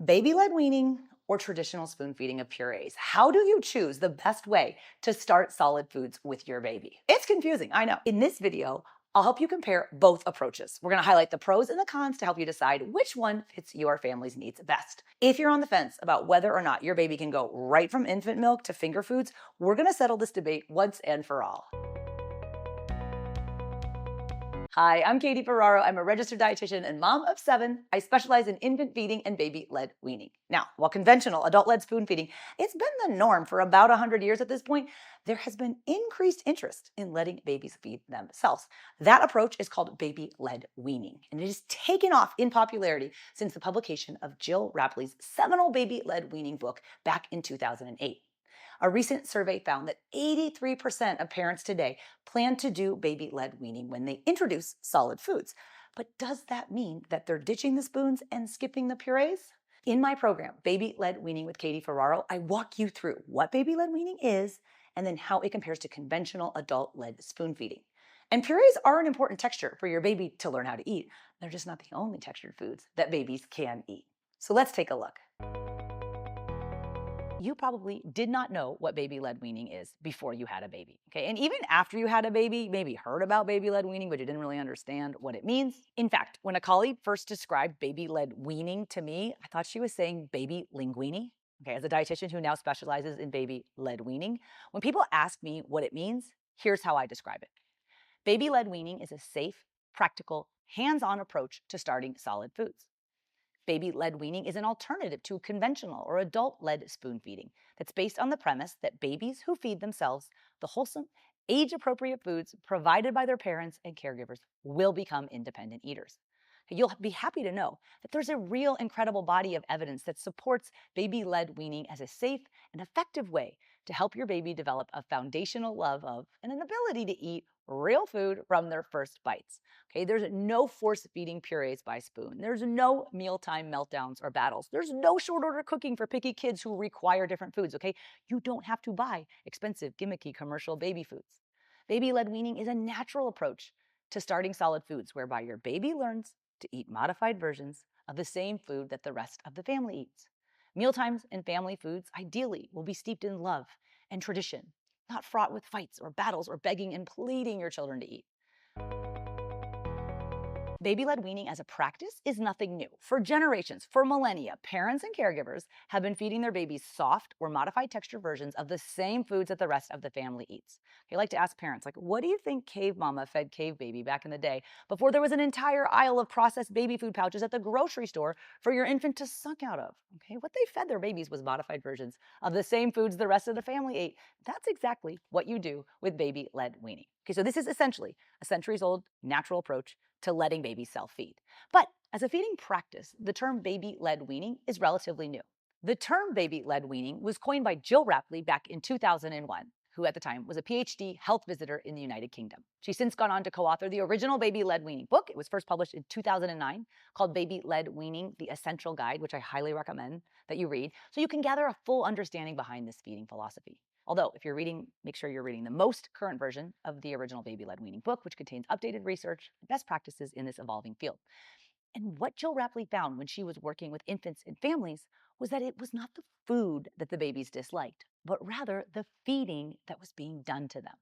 Baby-led weaning or traditional spoon feeding of purees? How do you choose the best way to start solid foods with your baby? It's confusing, I know. In this video, I'll help you compare both approaches. We're gonna highlight the pros and the cons to help you decide which one fits your family's needs best. If you're on the fence about whether or not your baby can go right from infant milk to finger foods, we're gonna settle this debate once and for all. Hi, I'm Ferraro. I'm a registered dietitian and mom of 7. I specialize in infant feeding and baby-led weaning. Now, while conventional adult-led spoon feeding, it's been the norm for about 100 years at this point, there has been increased interest in letting babies feed themselves. That approach is called baby-led weaning, and it has taken off in popularity since the publication of Jill Rapley's seminal baby-led weaning book back in 2008. A recent survey found that 83% of parents today plan to do baby-led weaning when they introduce solid foods. But does that mean that they're ditching the spoons and skipping the purees? In my program, Baby-Led Weaning with Ferraro, I walk you through what baby-led weaning is and then how it compares to conventional adult-led spoon feeding. And purees are an important texture for your baby to learn how to eat. They're just not the only textured foods that babies can eat. So let's take a look. You probably did not know what baby-led weaning is before you had a baby, okay? And even after you had a baby, maybe heard about baby-led weaning, but you didn't really understand what it means. In fact, when a colleague first described baby-led weaning to me, I thought she was saying baby linguini. Okay, as a dietitian who now specializes in baby-led weaning, when people ask me what it means, here's how I describe it. Baby-led weaning is a safe, practical, hands-on approach to starting solid foods. Baby-led weaning is an alternative to conventional or adult-led spoon feeding that's based on the premise that babies who feed themselves the wholesome, age-appropriate foods provided by their parents and caregivers will become independent eaters. You'll be happy to know that there's a real incredible body of evidence that supports baby-led weaning as a safe and effective way to help your baby develop a foundational love of and an ability to eat real food from their first bites. Okay, there's no force feeding purees by spoon. There's no mealtime meltdowns or battles. There's no short order cooking for picky kids who require different foods. Okay, you don't have to buy expensive, gimmicky commercial baby foods. Baby-led weaning is a natural approach to starting solid foods whereby your baby learns to eat modified versions of the same food that the rest of the family eats. Mealtimes and family foods ideally will be steeped in love and tradition, not fraught with fights or battles or begging and pleading your children to eat. Baby-led weaning as a practice is nothing new. For generations, for millennia, parents and caregivers have been feeding their babies soft or modified texture versions of the same foods that the rest of the family eats. I like to ask parents, like, what do you think cave mama fed cave baby back in the day before there was an entire aisle of processed baby food pouches at the grocery store for your infant to suck out of? Okay, what they fed their babies was modified versions of the same foods the rest of the family ate. That's exactly what you do with baby-led weaning. Okay, so this is essentially a centuries-old natural approach to letting babies self-feed. But as a feeding practice, the term baby-led weaning is relatively new. The term baby-led weaning was coined by Jill Rapley back in 2001, who at the time was a PhD health visitor in the United Kingdom. She's since gone on to co-author the original baby-led weaning book. It was first published in 2009, called Baby-Led Weaning, The Essential Guide, which I highly recommend that you read, so you can gather a full understanding behind this feeding philosophy. Although, if you're reading, make sure you're reading the most current version of the original Baby-Led Weaning book, which contains updated research and best practices in this evolving field. And what Jill Rapley found when she was working with infants and families was that it was not the food that the babies disliked, but rather the feeding that was being done to them.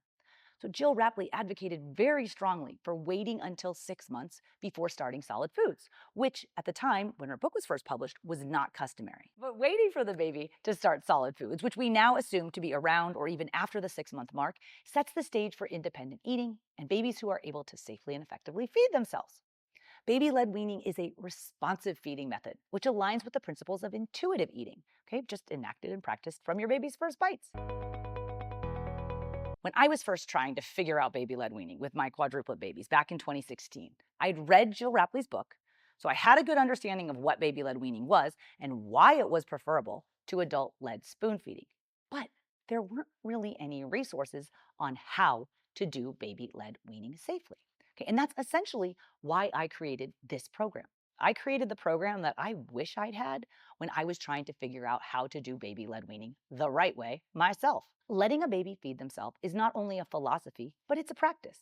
So Jill Rapley advocated very strongly for waiting until 6 months before starting solid foods, which at the time when her book was first published was not customary. But waiting for the baby to start solid foods, which we now assume to be around or even after the 6-month mark, sets the stage for independent eating and babies who are able to safely and effectively feed themselves. Baby-led weaning is a responsive feeding method, which aligns with the principles of intuitive eating, okay, just enacted and practiced from your baby's first bites. When I was first trying to figure out baby-led weaning with my quadruplet babies back in 2016, I'd read Jill Rapley's book, so I had a good understanding of what baby-led weaning was and why it was preferable to adult-led spoon feeding. But there weren't really any resources on how to do baby-led weaning safely. Okay, and that's essentially why I created this program. I created the program that I wish I'd had when I was trying to figure out how to do baby-led weaning the right way myself. Letting a baby feed themselves is not only a philosophy, but it's a practice.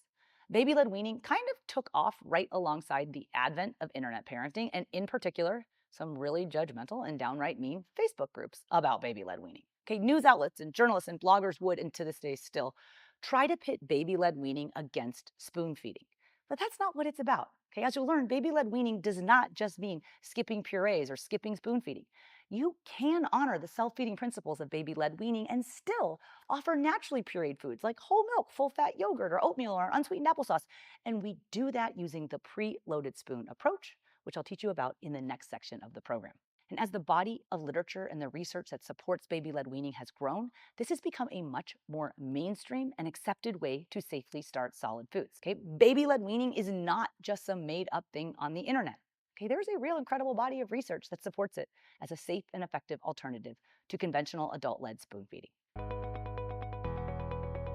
Baby-led weaning kind of took off right alongside the advent of internet parenting, and in particular, some really judgmental and downright mean Facebook groups about baby-led weaning. Okay, news outlets and journalists and bloggers would, and to this day still, try to pit baby-led weaning against spoon feeding. But that's not what it's about. Okay, as you'll learn, baby-led weaning does not just mean skipping purees or skipping spoon feeding. You can honor the self-feeding principles of baby-led weaning and still offer naturally pureed foods like whole milk, full-fat yogurt, or oatmeal, or unsweetened applesauce. And we do that using the pre-loaded spoon approach, which I'll teach you about in the next section of the program. And as the body of literature and the research that supports baby-led weaning has grown, this has become a much more mainstream and accepted way to safely start solid foods. Okay, baby-led weaning is not just some made-up thing on the internet. Okay, there's a real incredible body of research that supports it as a safe and effective alternative to conventional adult-led spoon feeding.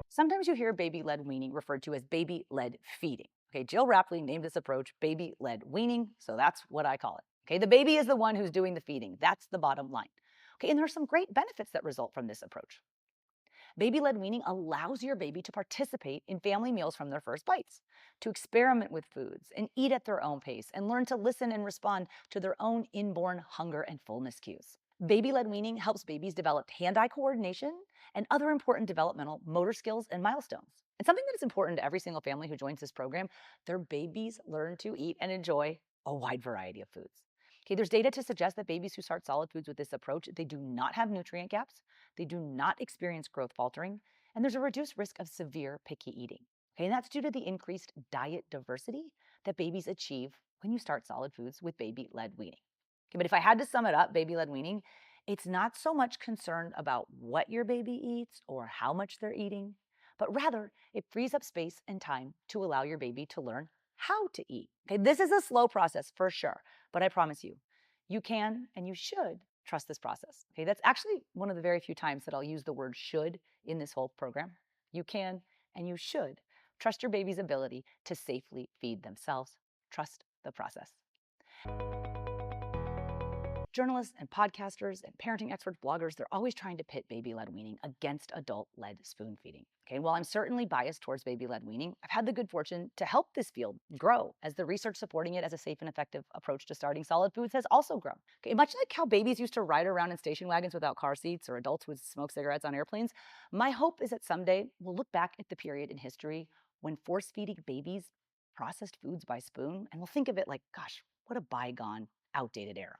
Sometimes you hear baby-led weaning referred to as baby-led feeding. Okay, Jill Rapley named this approach baby-led weaning, so that's what I call it. Okay, the baby is the one who's doing the feeding. That's the bottom line. Okay, and there are some great benefits that result from this approach. Baby-led weaning allows your baby to participate in family meals from their first bites, to experiment with foods and eat at their own pace and learn to listen and respond to their own inborn hunger and fullness cues. Baby-led weaning helps babies develop hand-eye coordination and other important developmental motor skills and milestones. And something that is important to every single family who joins this program, their babies learn to eat and enjoy a wide variety of foods. Okay, there's data to suggest that babies who start solid foods with this approach, they do not have nutrient gaps, they do not experience growth faltering, and there's a reduced risk of severe picky eating. Okay, and that's due to the increased diet diversity that babies achieve when you start solid foods with baby-led weaning. Okay, but if I had to sum it up, baby-led weaning, it's not so much concerned about what your baby eats or how much they're eating, but rather it frees up space and time to allow your baby to learn how to eat. Okay, this is a slow process for sure, but I promise you, you can and you should trust this process. Okay, that's actually one of the very few times that I'll use the word should in this whole program. You can and you should trust your baby's ability to safely feed themselves. Trust the process. Journalists and podcasters and parenting experts, bloggers, they're always trying to pit baby-led weaning against adult-led spoon feeding. Okay, while I'm certainly biased towards baby-led weaning, I've had the good fortune to help this field grow as the research supporting it as a safe and effective approach to starting solid foods has also grown. Okay, much like how babies used to ride around in station wagons without car seats or adults would smoke cigarettes on airplanes, my hope is that someday we'll look back at the period in history when force-feeding babies processed foods by spoon, and we'll think of it like, gosh, what a bygone, outdated era.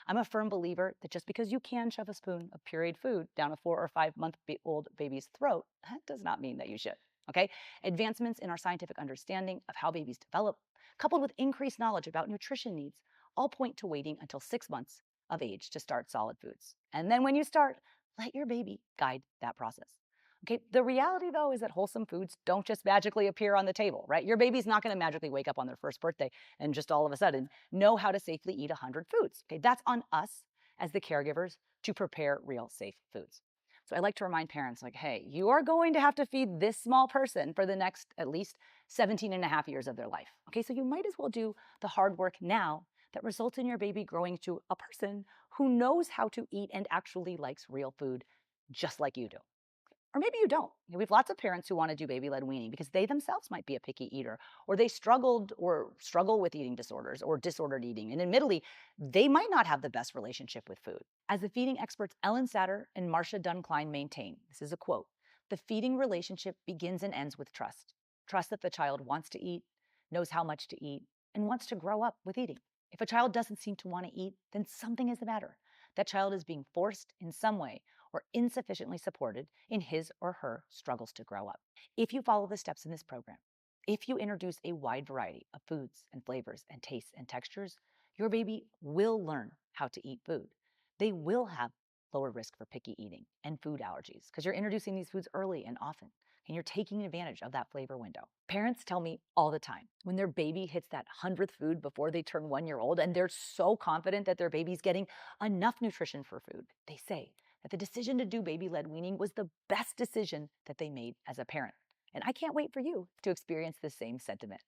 I'm a firm believer that just because you can shove a spoon of pureed food down a 4 or 5-month-old baby's throat, that does not mean that you should. Okay? Advancements in our scientific understanding of how babies develop, coupled with increased knowledge about nutrition needs, all point to waiting until 6 months of age to start solid foods. And then when you start, let your baby guide that process. Okay, the reality though is that wholesome foods don't just magically appear on the table, right? Your baby's not going to magically wake up on their first birthday and just all of a sudden know how to safely eat 100 foods. Okay, that's on us as the caregivers to prepare real safe foods. So I like to remind parents like, hey, you are going to have to feed this small person for the next at least 17 and a half years of their life. Okay, so you might as well do the hard work now that results in your baby growing to a person who knows how to eat and actually likes real food just like you do. Or maybe you don't. We have lots of parents who want to do baby-led weaning because they themselves might be a picky eater, or they struggle with eating disorders or disordered eating. And admittedly, they might not have the best relationship with food. As the feeding experts Ellen Satter and Marcia Dunn-Klein maintain, this is a quote, the feeding relationship begins and ends with trust. Trust that the child wants to eat, knows how much to eat, and wants to grow up with eating. If a child doesn't seem to want to eat, then something is the matter. That child is being forced in some way or insufficiently supported in his or her struggles to grow up. If you follow the steps in this program, if you introduce a wide variety of foods and flavors and tastes and textures, your baby will learn how to eat food. They will have lower risk for picky eating and food allergies because you're introducing these foods early and often, and you're taking advantage of that flavor window. Parents tell me all the time when their baby hits that 100th food before they turn 1 year old, and they're so confident that their baby's getting enough nutrition for food, they say that the decision to do baby-led weaning was the best decision that they made as a parent. And I can't wait for you to experience the same sentiment.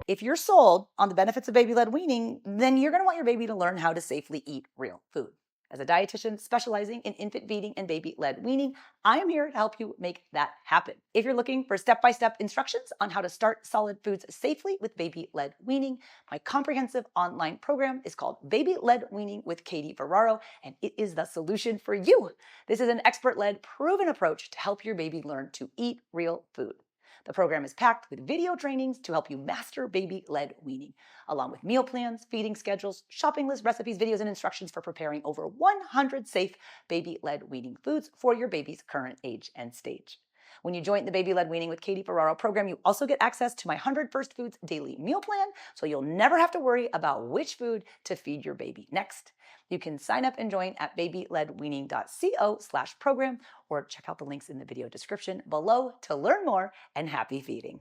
If you're sold on the benefits of baby-led weaning, then you're going to want your baby to learn how to safely eat real food. As a dietitian specializing in infant feeding and baby-led weaning, I am here to help you make that happen. If you're looking for step-by-step instructions on how to start solid foods safely with baby-led weaning, my comprehensive online program is called Baby-Led Weaning with Katie Ferraro, and it is the solution for you. This is an expert-led, proven approach to help your baby learn to eat real food. The program is packed with video trainings to help you master baby-led weaning, along with meal plans, feeding schedules, shopping lists, recipes, videos, and instructions for preparing over 100 safe baby-led weaning foods for your baby's current age and stage. When you join the Baby-Led Weaning with Katie Ferraro program, you also get access to my 100 First Foods daily meal plan, so you'll never have to worry about which food to feed your baby next. You can sign up and join at babyledweaning.co/program or check out the links in the video description below to learn more, and happy feeding.